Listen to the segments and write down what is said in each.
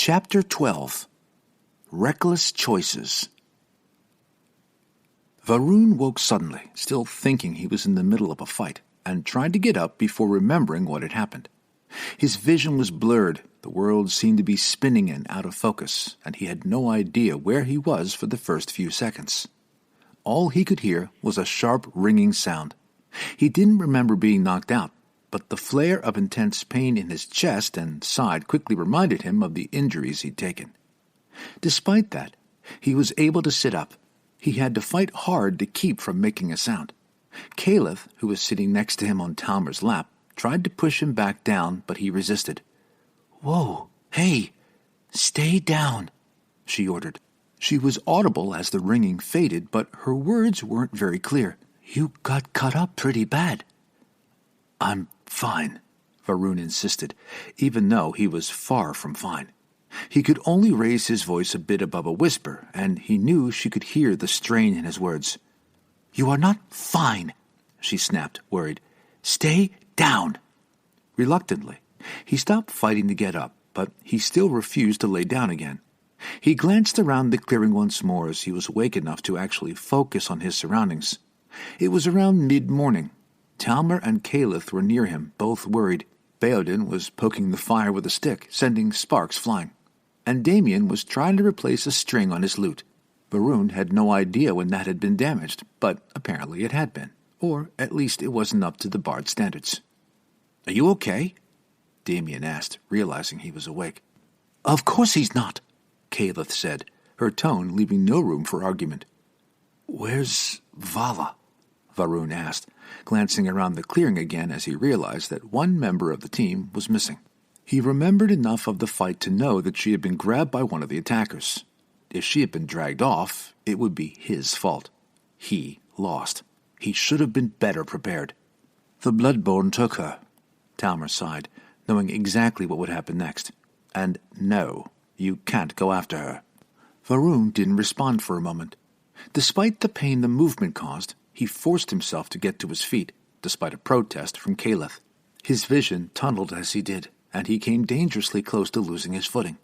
Chapter 12. Reckless Choices. Varun woke suddenly, still thinking he was in the middle of a fight, and tried to get up before remembering what had happened. His vision was blurred, the world seemed to be spinning and out of focus, and he had no idea where he was for the first few seconds. All he could hear was a sharp, ringing sound. He didn't remember being knocked out, but the flare of intense pain in his chest and side quickly reminded him of the injuries he'd taken. Despite that, he was able to sit up. He had to fight hard to keep from making a sound. Caliph, who was sitting next to him on Talmer's lap, tried to push him back down, but he resisted. "Whoa, hey, stay down," she ordered. She was audible as the ringing faded, but her words weren't very clear. "You got cut up pretty bad." "I'm fine," Varun insisted, even though he was far from fine. He could only raise his voice a bit above a whisper, and he knew she could hear the strain in his words. "You are not fine," she snapped, worried. "Stay down." Reluctantly, he stopped fighting to get up, but he still refused to lay down again. He glanced around the clearing once more as he was awake enough to actually focus on his surroundings. It was around mid-morning. Talmer and Caliph were near him, both worried. Baodin was poking the fire with a stick, sending sparks flying. And Damien was trying to replace a string on his lute. Varun had no idea when that had been damaged, but apparently it had been. Or at least it wasn't up to the bard's standards. "Are you okay?" Damien asked, realizing he was awake. "Of course he's not," Caliph said, her tone leaving no room for argument. "Where's Vala?" Varun asked, glancing around the clearing again as he realized that one member of the team was missing. He remembered enough of the fight to know that she had been grabbed by one of the attackers. If she had been dragged off, it would be his fault. He lost. He should have been better prepared. "The Bloodborn took her," Talmer sighed, knowing exactly what would happen next. "And no, you can't go after her." Varun didn't respond for a moment. Despite the pain the movement caused, he forced himself to get to his feet, despite a protest from Caliph. His vision tunneled as he did, and he came dangerously close to losing his footing.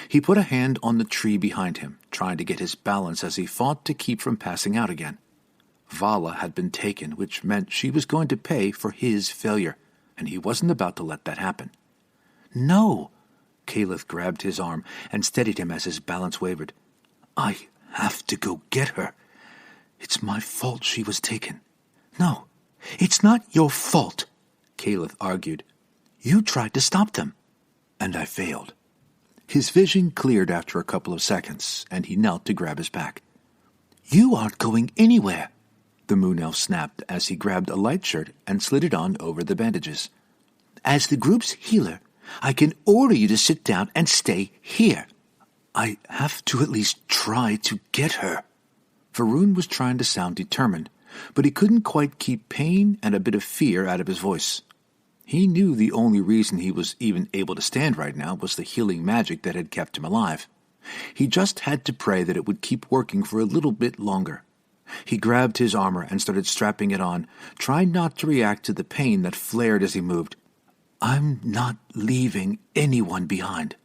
He put a hand on the tree behind him, trying to get his balance as he fought to keep from passing out again. Vala had been taken, which meant she was going to pay for his failure, and he wasn't about to let that happen. "No!" Caliph grabbed his arm and steadied him as his balance wavered. "I have to go get her. It's my fault she was taken." "No, it's not your fault," Caliph argued. "You tried to stop them." "And I failed." His vision cleared after a couple of seconds, and he knelt to grab his pack. "You aren't going anywhere," the moon elf snapped as he grabbed a light shirt and slid it on over the bandages. "As the group's healer, I can order you to sit down and stay here." "I have to at least try to get her." Varun was trying to sound determined, but he couldn't quite keep pain and a bit of fear out of his voice. He knew the only reason he was even able to stand right now was the healing magic that had kept him alive. He just had to pray that it would keep working for a little bit longer. He grabbed his armor and started strapping it on, trying not to react to the pain that flared as he moved. "I'm not leaving anyone behind."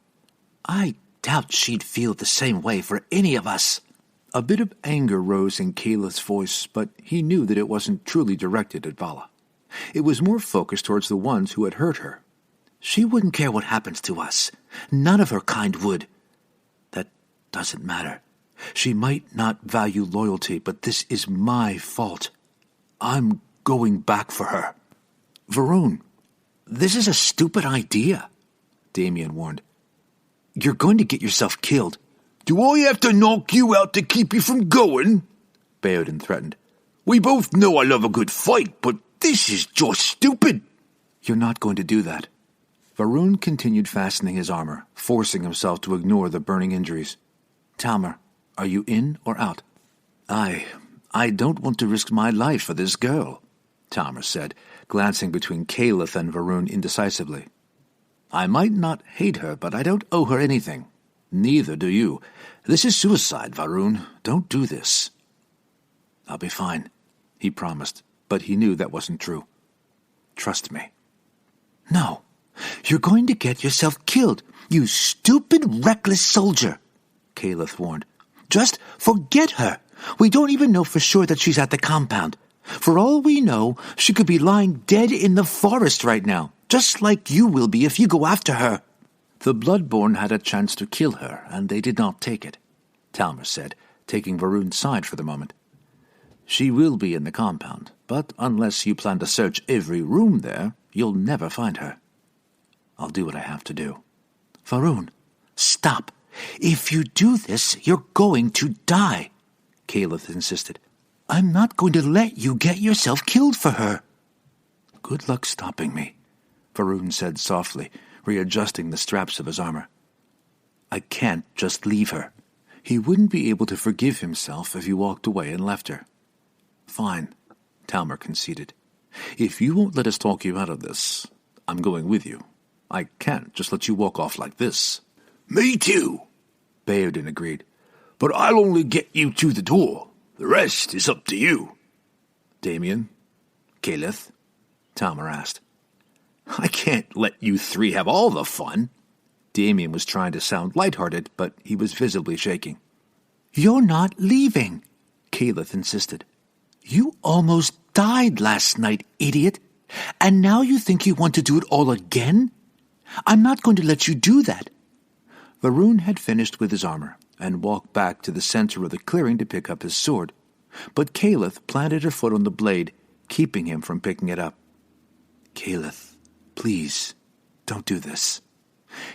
"I doubt she'd feel the same way for any of us." A bit of anger rose in Caliph's voice, but he knew that it wasn't truly directed at Vala. It was more focused towards the ones who had hurt her. "She wouldn't care what happens to us. None of her kind would." "That doesn't matter. She might not value loyalty, but this is my fault. I'm going back for her." "Varun, this is a stupid idea," Damien warned. "You're going to get yourself killed." "Do I have to knock you out to keep you from going?" Baodin threatened. "We both know I love a good fight, but this is just stupid." "You're not going to do that." Varun continued fastening his armor, forcing himself to ignore the burning injuries. "Talmer, are you in or out?" I don't want to risk my life for this girl," Talmer said, glancing between Caliph and Varun indecisively. "I might not hate her, but I don't owe her anything. Neither do you. This is suicide, Varun. Don't do this." "I'll be fine," he promised, but he knew that wasn't true. "Trust me." "No, you're going to get yourself killed. You stupid, reckless soldier, Kaleth warned. Just forget her. We don't even know for sure that she's at the compound. For all we know, she could be lying dead in the forest right now, just like you will be if you go after her. The Bloodborn had a chance to kill her, and they did not take it, Talmer said, taking Varun's side for the moment. She will be in the compound, but unless you plan to search every room there, you'll never find her. I'll do what I have to do. Varun, stop. If you do this, you're going to die, Kaleth insisted. I'm not going to let you get yourself killed for her. Good luck stopping me, Varun said softly, readjusting the straps of his armor. I can't just leave her. He wouldn't be able to forgive himself if he walked away and left her. Fine, Talmer conceded. If you won't let us talk you out of this, I'm going with you. I can't just let you walk off like this. Me too, Baodin agreed. But I'll only get you to the door. The rest is up to you. Damien? Kaleth? Talmer asked. I can't let you three have all the fun. Damien was trying to sound lighthearted, but he was visibly shaking. You're not leaving, Kaleth insisted. You almost died last night, idiot. And now you think you want to do it all again? I'm not going to let you do that. Varun had finished with his armor and walked back to the center of the clearing to pick up his sword, but Kaleth planted her foot on the blade, keeping him from picking it up. Kaleth, please, don't do this.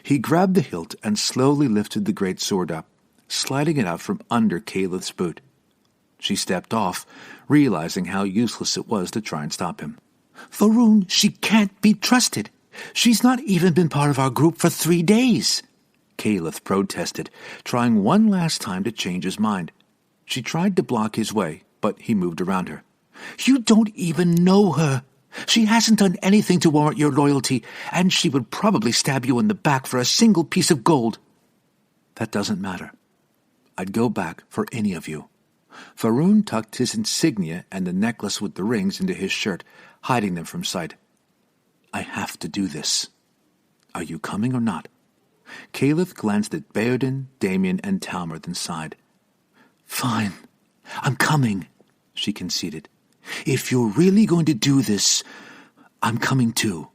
He grabbed the hilt and slowly lifted the great sword up, sliding it out from under Kaleth's boot. She stepped off, realizing how useless it was to try and stop him. Varun, she can't be trusted. She's not even been part of our group for 3 days. Kaleth protested, trying one last time to change his mind. She tried to block his way, but he moved around her. You don't even know her. She hasn't done anything to warrant your loyalty, and she would probably stab you in the back for a single piece of gold. That doesn't matter. I'd go back for any of you. Varun tucked his insignia and the necklace with the rings into his shirt, hiding them from sight. I have to do this. Are you coming or not? Kaleth glanced at Baodin, Damien, and Talmer, then sighed. Fine. I'm coming, she conceded. If you're really going to do this, I'm coming too.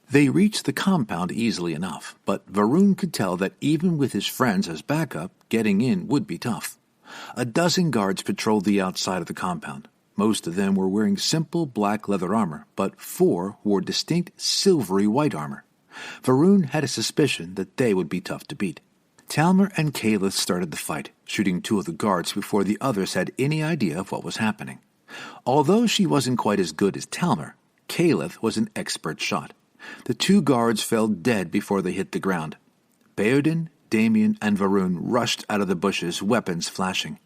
They reached the compound easily enough, but Varun could tell that even with his friends as backup, getting in would be tough. A dozen guards patrolled the outside of the compound. Most of them were wearing simple black leather armor, but 4 wore distinct silvery white armor. Varun had a suspicion that they would be tough to beat. Talmer and Kaleth started the fight, shooting 2 of the guards before the others had any idea of what was happening. Although she wasn't quite as good as Talmer, Kaleth was an expert shot. The 2 guards fell dead before they hit the ground. Baodin, Damien, and Varun rushed out of the bushes, weapons flashing.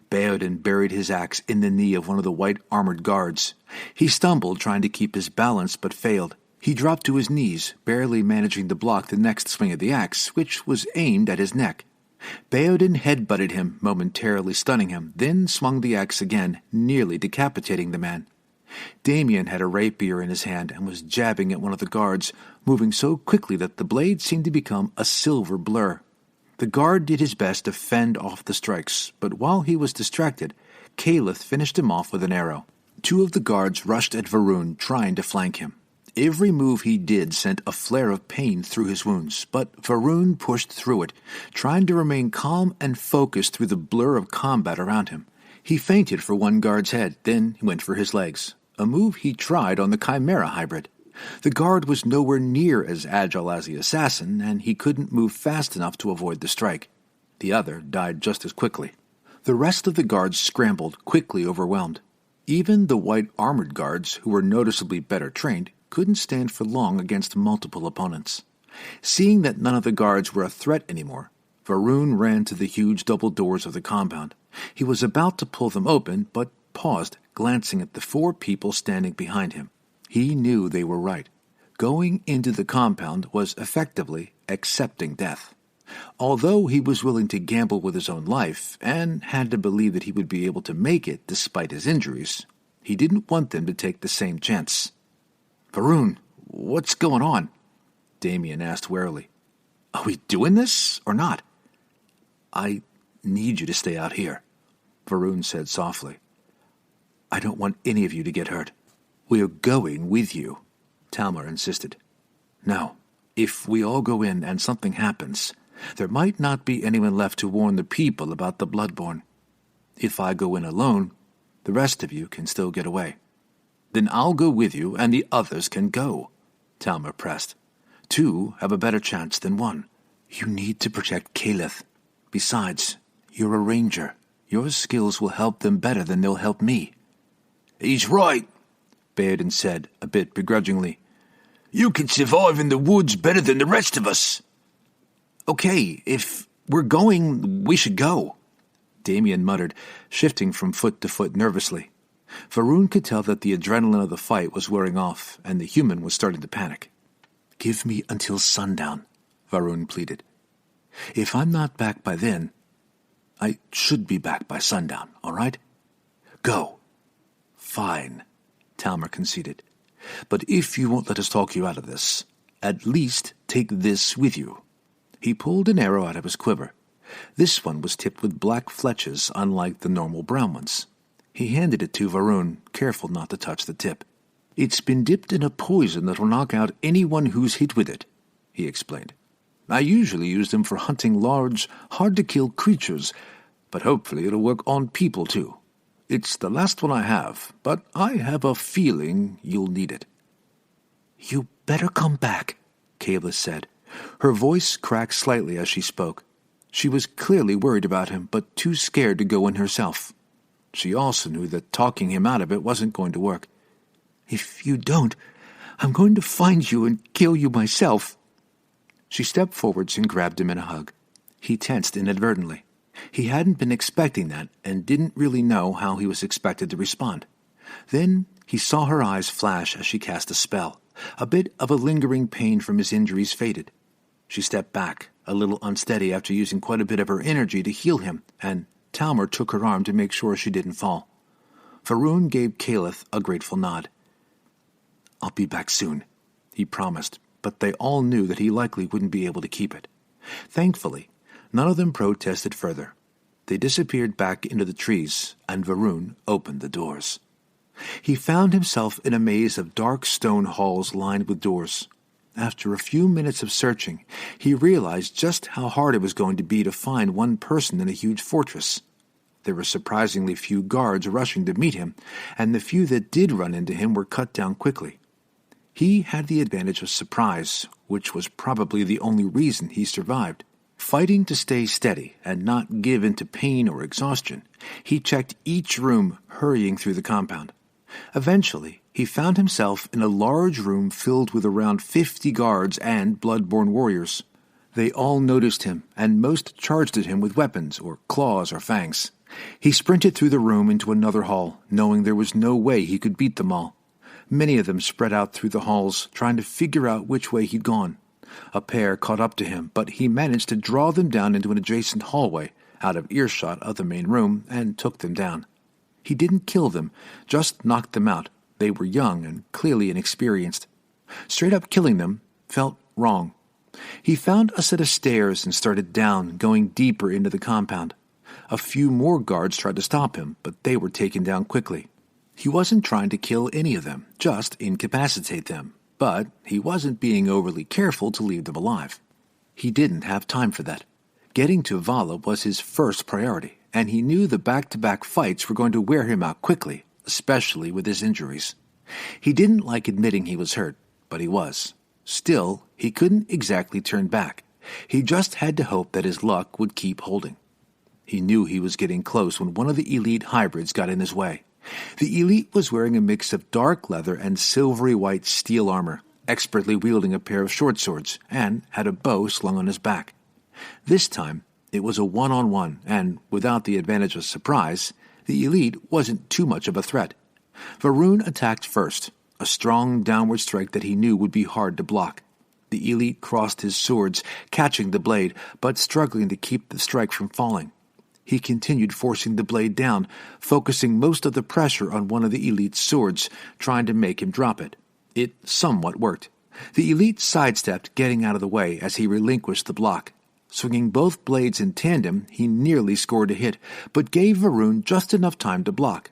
Baodin buried his axe in the knee of one of the white-armored guards. He stumbled, trying to keep his balance, but failed. He dropped to his knees, barely managing to block the next swing of the axe, which was aimed at his neck. Baodin headbutted him, momentarily stunning him, then swung the axe again, nearly decapitating the man. Damien had a rapier in his hand and was jabbing at one of the guards, moving so quickly that the blade seemed to become a silver blur. The guard did his best to fend off the strikes, but while he was distracted, Kaleth finished him off with an arrow. 2 of the guards rushed at Varun, trying to flank him. Every move he did sent a flare of pain through his wounds, but Varun pushed through it, trying to remain calm and focused through the blur of combat around him. He feinted for one guard's head, then went for his legs, a move he tried on the Chimera hybrid. The guard was nowhere near as agile as the assassin, and he couldn't move fast enough to avoid the strike. The other died just as quickly. The rest of the guards scrambled, quickly overwhelmed. Even the white-armored guards, who were noticeably better trained, couldn't stand for long against multiple opponents. Seeing that none of the guards were a threat anymore, Varun ran to the huge double doors of the compound. He was about to pull them open, but paused, glancing at the 4 people standing behind him. He knew they were right. Going into the compound was effectively accepting death. Although he was willing to gamble with his own life, and had to believe that he would be able to make it despite his injuries, he didn't want them to take the same chance. Varun, what's going on? Damien asked warily. "Are we doing this or not?" "I need you to stay out here," Varun said softly. "I don't want any of you to get hurt." "We're going with you," Talmor insisted. "No, if we all go in and something happens, there might not be anyone left to warn the people about the Bloodborn. If I go in alone, the rest of you can still get away." "Then I'll go with you and the others can go," Talmor pressed. "Two have a better chance than one." "You need to protect Kaleth. Besides, you're a ranger. Your skills will help them better than they'll help me." "He's right," Bairden said, a bit begrudgingly. "You can survive in the woods better than the rest of us." "Okay, if we're going, we should go," Damien muttered, shifting from foot to foot nervously. Varun could tell that the adrenaline of the fight was wearing off, and the human was starting to panic. "Give me until sundown," Varun pleaded. "If I'm not back by then, I should be back by sundown, all right? Go." "Fine," Talmor conceded. "But if you won't let us talk you out of this, at least take this with you." He pulled an arrow out of his quiver. This one was tipped with black fletches, unlike the normal brown ones. He handed it to Varun, careful not to touch the tip. "It's been dipped in a poison that will knock out anyone who's hit with it," he explained. "I usually use them for hunting large, hard-to-kill creatures, but hopefully it'll work on people too. It's the last one I have, but I have a feeling you'll need it." "You better come back," Kayla said. Her voice cracked slightly as she spoke. She was clearly worried about him, but too scared to go in herself. She also knew that talking him out of it wasn't going to work. "If you don't, I'm going to find you and kill you myself." She stepped forwards and grabbed him in a hug. He tensed inadvertently. He hadn't been expecting that and didn't really know how he was expected to respond. Then he saw her eyes flash as she cast a spell. A bit of a lingering pain from his injuries faded. She stepped back, a little unsteady after using quite a bit of her energy to heal him, and Talmor took her arm to make sure she didn't fall. Varun gave Kaleth a grateful nod. "I'll be back soon," he promised, but they all knew that he likely wouldn't be able to keep it. Thankfully, none of them protested further. They disappeared back into the trees, and Varun opened the doors. He found himself in a maze of dark stone halls lined with doors. After a few minutes of searching, he realized just how hard it was going to be to find one person in a huge fortress. There were surprisingly few guards rushing to meet him, and the few that did run into him were cut down quickly. He had the advantage of surprise, which was probably the only reason he survived. Fighting to stay steady and not give in to pain or exhaustion, he checked each room, hurrying through the compound. Eventually, he found himself in a large room filled with around 50 guards and Bloodborn warriors. They all noticed him, and most charged at him with weapons, or claws or fangs. He sprinted through the room into another hall, knowing there was no way he could beat them all. Many of them spread out through the halls, trying to figure out which way he'd gone. A pair caught up to him, but he managed to draw them down into an adjacent hallway, out of earshot of the main room, and took them down. He didn't kill them, just knocked them out. They were young and clearly inexperienced. Straight up killing them felt wrong. He found a set of stairs and started down, going deeper into the compound. A few more guards tried to stop him, but they were taken down quickly. He wasn't trying to kill any of them, just incapacitate them, but he wasn't being overly careful to leave them alive. He didn't have time for that. Getting to Vala was his first priority, and he knew the back-to-back fights were going to wear him out quickly, especially with his injuries. He didn't like admitting he was hurt, but he was. Still, he couldn't exactly turn back. He just had to hope that his luck would keep holding. He knew he was getting close when one of the elite hybrids got in his way. The elite was wearing a mix of dark leather and silvery white steel armor, expertly wielding a pair of short swords, and had a bow slung on his back. This time, it was a one-on-one, and without the advantage of surprise, the elite wasn't too much of a threat. Varun attacked first, a strong downward strike that he knew would be hard to block. The elite crossed his swords, catching the blade, but struggling to keep the strike from falling. He continued forcing the blade down, focusing most of the pressure on one of the elite's swords, trying to make him drop it. It somewhat worked. The elite sidestepped, getting out of the way as he relinquished the block. Swinging both blades in tandem, he nearly scored a hit, but gave Varun just enough time to block.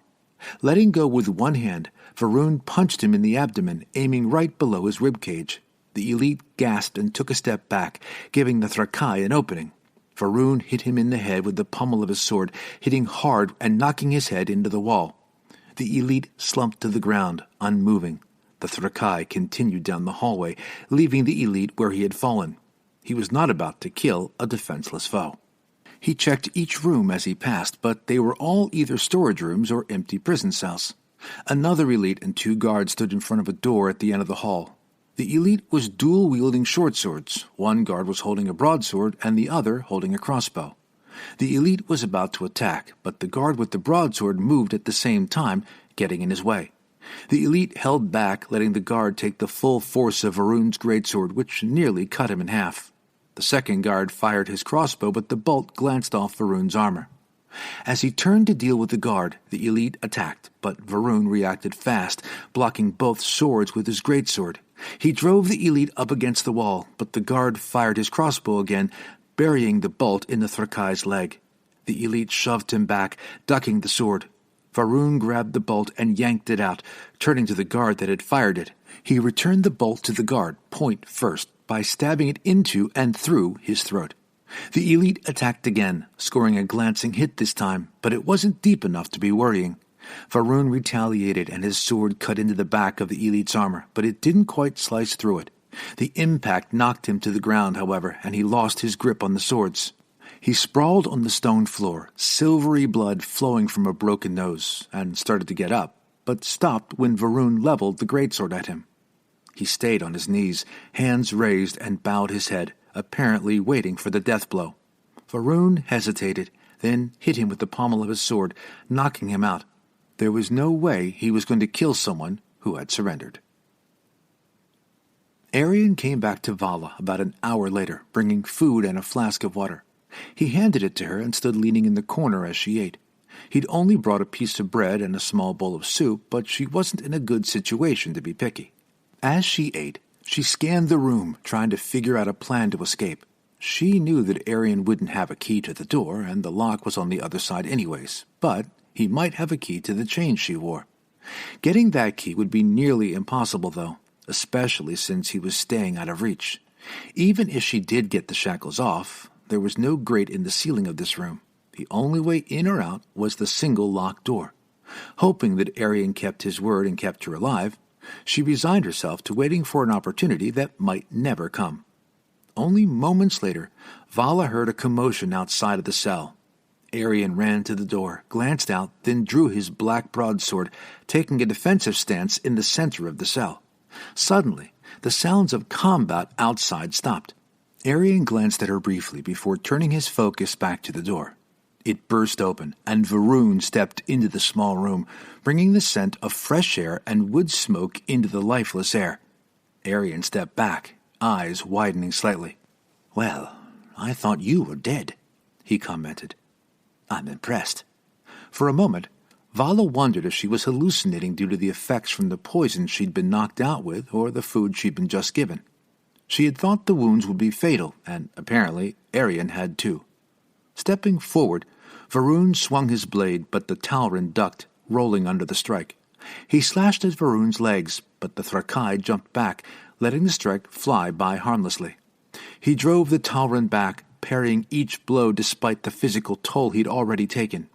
Letting go with one hand, Varun punched him in the abdomen, aiming right below his ribcage. The elite gasped and took a step back, giving the Thrakai an opening. Varun hit him in the head with the pommel of his sword, hitting hard and knocking his head into the wall. The elite slumped to the ground, unmoving. The Thrakai continued down the hallway, leaving the elite where he had fallen. He was not about to kill a defenseless foe. He checked each room as he passed, but they were all either storage rooms or empty prison cells. Another elite and 2 guards stood in front of a door at the end of the hall. The elite was dual-wielding short swords. One guard was holding a broadsword and the other holding a crossbow. The elite was about to attack, but the guard with the broadsword moved at the same time, getting in his way. The elite held back, letting the guard take the full force of Varun's greatsword, which nearly cut him in half. The second guard fired his crossbow, but the bolt glanced off Varun's armor. As he turned to deal with the guard, the elite attacked, but Varun reacted fast, blocking both swords with his greatsword. He drove the elite up against the wall, but the guard fired his crossbow again, burying the bolt in the Thrakai's leg. The elite shoved him back, ducking the sword. Varun grabbed the bolt and yanked it out, turning to the guard that had fired it. He returned the bolt to the guard, point first, by stabbing it into and through his throat. The elite attacked again, scoring a glancing hit this time, but it wasn't deep enough to be worrying. Varun retaliated and his sword cut into the back of the elite's armor, but it didn't quite slice through it. The impact knocked him to the ground, however, and he lost his grip on the swords. He sprawled on the stone floor, silvery blood flowing from a broken nose, and started to get up, but stopped when Varun leveled the greatsword at him. He stayed on his knees, hands raised, and bowed his head, apparently waiting for the death blow. Varun hesitated, then hit him with the pommel of his sword, knocking him out. There was no way he was going to kill someone who had surrendered. Arian came back to Vala about an hour later, bringing food and a flask of water. He handed it to her and stood leaning in the corner as she ate. He'd only brought a piece of bread and a small bowl of soup, but she wasn't in a good situation to be picky. As she ate, she scanned the room, trying to figure out a plan to escape. She knew that Arian wouldn't have a key to the door, and the lock was on the other side anyways, but he might have a key to the chain she wore. Getting that key would be nearly impossible, though, especially since he was staying out of reach. Even if she did get the shackles off, there was no grate in the ceiling of this room. The only way in or out was the single locked door. Hoping that Arian kept his word and kept her alive, she resigned herself to waiting for an opportunity that might never come. Only moments later, Vala heard a commotion outside of the cell. Arian ran to the door, glanced out, then drew his black broadsword, taking a defensive stance in the center of the cell. Suddenly, the sounds of combat outside stopped. Arian glanced at her briefly before turning his focus back to the door. It burst open, and Varun stepped into the small room, bringing the scent of fresh air and wood smoke into the lifeless air. Arian stepped back, eyes widening slightly. "Well, I thought you were dead," he commented. "I'm impressed." For a moment, Vala wondered if she was hallucinating due to the effects from the poison she'd been knocked out with or the food she'd been just given. She had thought the wounds would be fatal, and apparently Arian had too. Stepping forward, Varun swung his blade, but the Talrin ducked, rolling under the strike. He slashed at Varun's legs, but the Thrakai jumped back, letting the strike fly by harmlessly. He drove the Talrin back, parrying each blow despite the physical toll he'd already taken.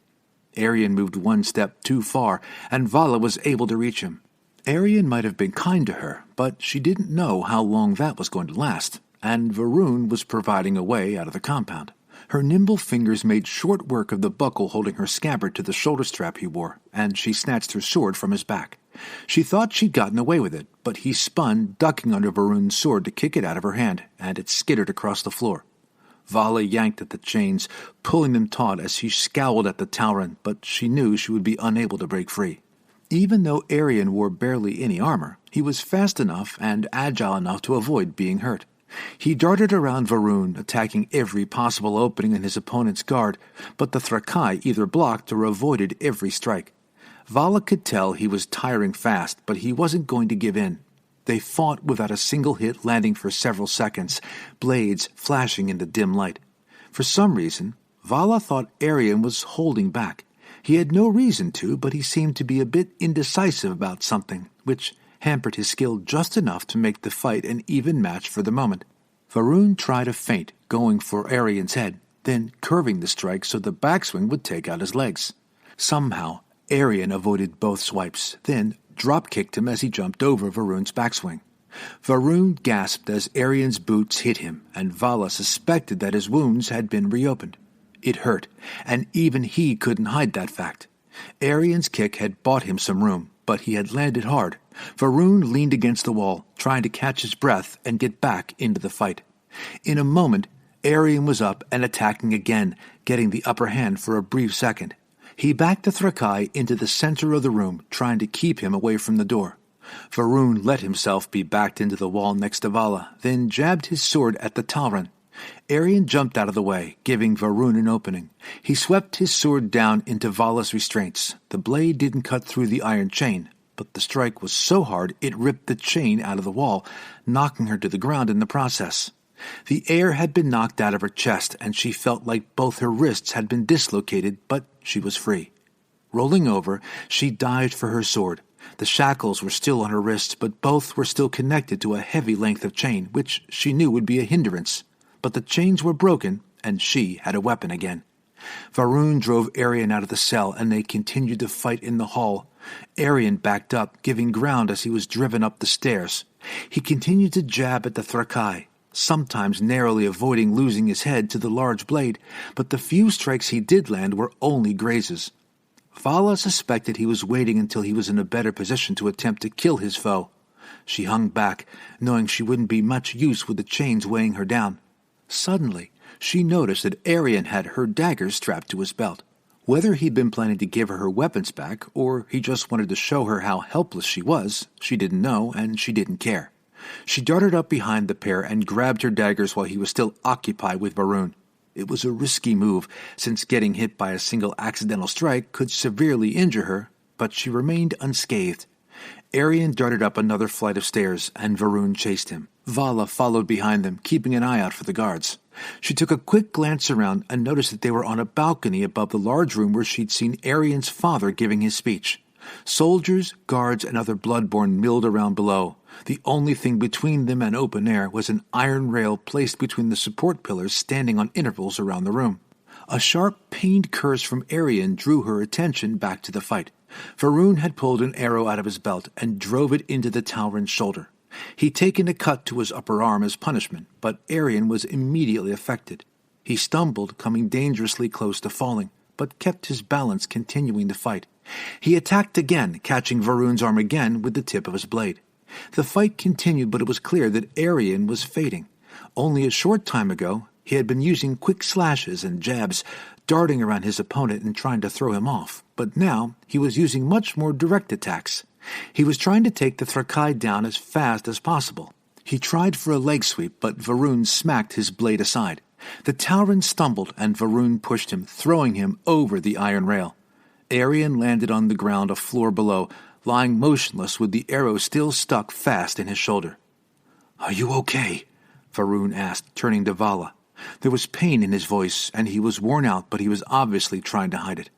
Arian moved one step too far, and Vala was able to reach him. Arian might have been kind to her, but she didn't know how long that was going to last, and Varun was providing a way out of the compound. Her nimble fingers made short work of the buckle holding her scabbard to the shoulder strap he wore, and she snatched her sword from his back. She thought she'd gotten away with it, but he spun, ducking under Varun's sword to kick it out of her hand, and it skittered across the floor. Vala yanked at the chains, pulling them taut as she scowled at the Talrin, but she knew she would be unable to break free. Even though Arian wore barely any armor, he was fast enough and agile enough to avoid being hurt. He darted around Varun, attacking every possible opening in his opponent's guard, but the Thrakai either blocked or avoided every strike. Vala could tell he was tiring fast, but he wasn't going to give in. They fought without a single hit landing for several seconds, blades flashing in the dim light. For some reason, Vala thought Arion was holding back. He had no reason to, but he seemed to be a bit indecisive about something, which hampered his skill just enough to make the fight an even match for the moment. Varun tried a feint, going for Arion's head, then curving the strike so the backswing would take out his legs. Somehow, Arion avoided both swipes, then drop-kicked him as he jumped over Varun's backswing. Varun gasped as Arion's boots hit him, and Vala suspected that his wounds had been reopened. It hurt, and even he couldn't hide that fact. Arion's kick had bought him some room, but he had landed hard. Varun leaned against the wall, trying to catch his breath and get back into the fight. In a moment, Arion was up and attacking again, getting the upper hand for a brief second. He backed the Thrakai into the center of the room, trying to keep him away from the door. Varun let himself be backed into the wall next to Vala, then jabbed his sword at the Talron. Arion jumped out of the way, giving Varun an opening. He swept his sword down into Vala's restraints. The blade didn't cut through the iron chain, but the strike was so hard it ripped the chain out of the wall, knocking her to the ground in the process. The air had been knocked out of her chest, and she felt like both her wrists had been dislocated, but she was free. Rolling over, she dived for her sword. The shackles were still on her wrists, but both were still connected to a heavy length of chain, which she knew would be a hindrance. But the chains were broken, and she had a weapon again. Varun drove Arion out of the cell, and they continued to fight in the hall. Arion backed up, giving ground as he was driven up the stairs. He continued to jab at the Thrakai, sometimes narrowly avoiding losing his head to the large blade, but the few strikes he did land were only grazes. Vala suspected he was waiting until he was in a better position to attempt to kill his foe. She hung back, knowing she wouldn't be much use with the chains weighing her down. Suddenly, she noticed that Arion had her dagger strapped to his belt. Whether he'd been planning to give her weapons back, or he just wanted to show her how helpless she was, she didn't know, and she didn't care. She darted up behind the pair and grabbed her daggers while he was still occupied with Varun. It was a risky move, since getting hit by a single accidental strike could severely injure her, but she remained unscathed. Arion darted up another flight of stairs, and Varun chased him. Vala followed behind them, keeping an eye out for the guards. She took a quick glance around and noticed that they were on a balcony above the large room where she'd seen Arion's father giving his speech. Soldiers, guards, and other Bloodborn milled around below. The only thing between them and open air was an iron rail placed between the support pillars standing on intervals around the room. A sharp, pained curse from Arion drew her attention back to the fight. Varun had pulled an arrow out of his belt and drove it into the Talron's shoulder. He'd taken a cut to his upper arm as punishment, but Arion was immediately affected. He stumbled, coming dangerously close to falling, but kept his balance, continuing to fight. He attacked again, catching Varun's arm again with the tip of his blade. The fight continued, but it was clear that Arion was fading. Only a short time ago, he had been using quick slashes and jabs, darting around his opponent and trying to throw him off, but now he was using much more direct attacks. He was trying to take the Thrakai down as fast as possible. He tried for a leg sweep, but Varun smacked his blade aside. The Talron stumbled, and Varun pushed him, throwing him over the iron rail. Arion landed on the ground a floor below, lying motionless with the arrow still stuck fast in his shoulder. "Are you okay?" Varun asked, turning to Vala. There was pain in his voice, and he was worn out, but he was obviously trying to hide it.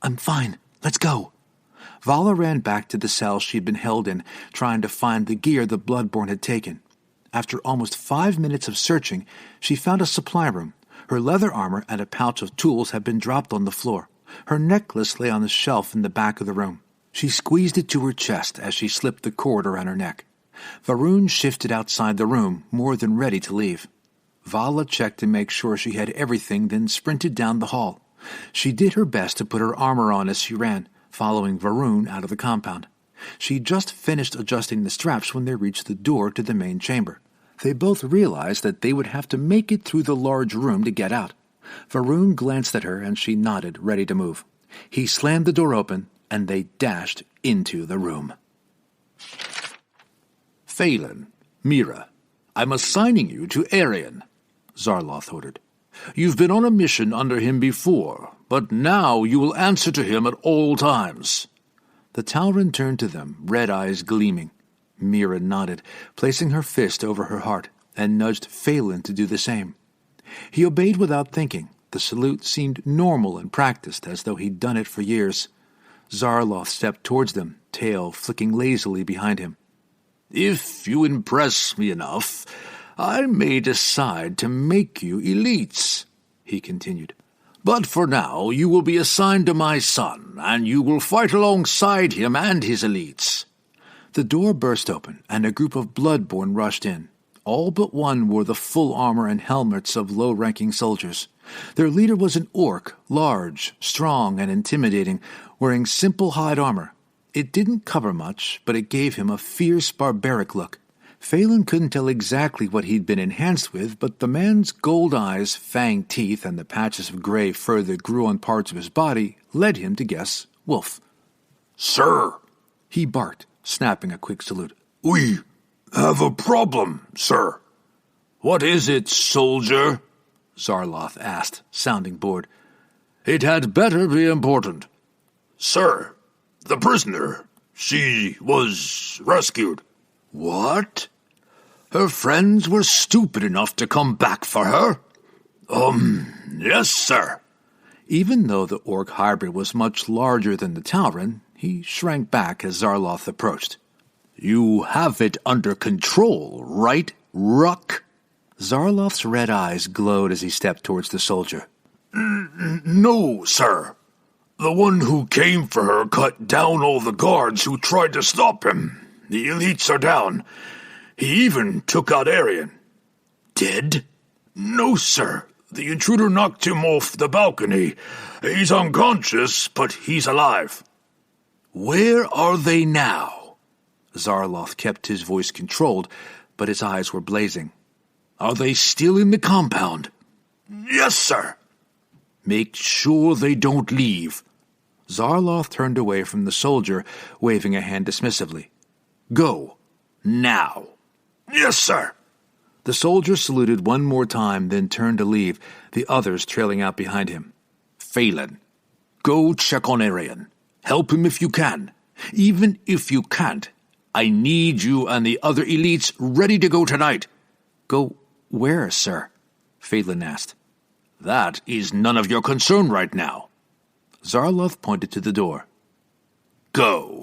"I'm fine. Let's go." Vala ran back to the cell she'd been held in, trying to find the gear the Bloodborn had taken. After almost 5 minutes of searching, she found a supply room. Her leather armor and a pouch of tools had been dropped on the floor. Her necklace lay on the shelf in the back of the room. She squeezed it to her chest as she slipped the cord around her neck. Varun shifted outside the room, more than ready to leave. Vala checked to make sure she had everything, then sprinted down the hall. She did her best to put her armor on as she ran, following Varun out of the compound. She just finished adjusting the straps when they reached the door to the main chamber. They both realized that they would have to make it through the large room to get out. Varun glanced at her and she nodded, ready to move. He slammed the door open, and they dashed into the room. Phelan, Mira, I'm assigning you to Arion, Zarloth ordered. You've been on a mission under him before, but now you will answer to him at all times. The Talron turned to them, red eyes gleaming. Mira nodded, placing her fist over her heart, and nudged Phelan to do the same. He obeyed without thinking. The salute seemed normal and practiced, as though he'd done it for years. Zarloth stepped towards them, tail flicking lazily behind him. If you impress me enough, I may decide to make you elites, he continued. But for now, you will be assigned to my son, and you will fight alongside him and his elites. The door burst open, and a group of Bloodborn rushed in. All but one wore the full armor and helmets of low-ranking soldiers. Their leader was an orc, large, strong, and intimidating, wearing simple hide armor. It didn't cover much, but it gave him a fierce, barbaric look. Phelan couldn't tell exactly what he'd been enhanced with, but the man's gold eyes, fanged teeth, and the patches of gray fur that grew on parts of his body led him to guess wolf. Sir, he barked, snapping a quick salute. We have a problem, sir. What is it, soldier? Zarloth asked, sounding bored. It had better be important. Sir, the prisoner, she was rescued. What? Her friends were stupid enough to come back for her? Yes, sir. Even though the orc hybrid was much larger than the Tauren, he shrank back as Zarloth approached. You have it under control, right, Ruck? Zarloth's red eyes glowed as he stepped towards the soldier. No, sir. The one who came for her cut down all the guards who tried to stop him. The elites are down. He even took out Arian. Dead? No, sir. The intruder knocked him off the balcony. He's unconscious, but he's alive. Where are they now? Zarloth kept his voice controlled, but his eyes were blazing. Are they still in the compound? Yes, sir. Make sure they don't leave. Zarloth turned away from the soldier, waving a hand dismissively. Go. Now. Yes, sir. The soldier saluted one more time, then turned to leave, the others trailing out behind him. Phelan, go check on Arian. Help him if you can. Even if you can't, I need you and the other elites ready to go tonight. Go where, sir? Phelan asked. That is none of your concern right now. Zarloth pointed to the door. Go.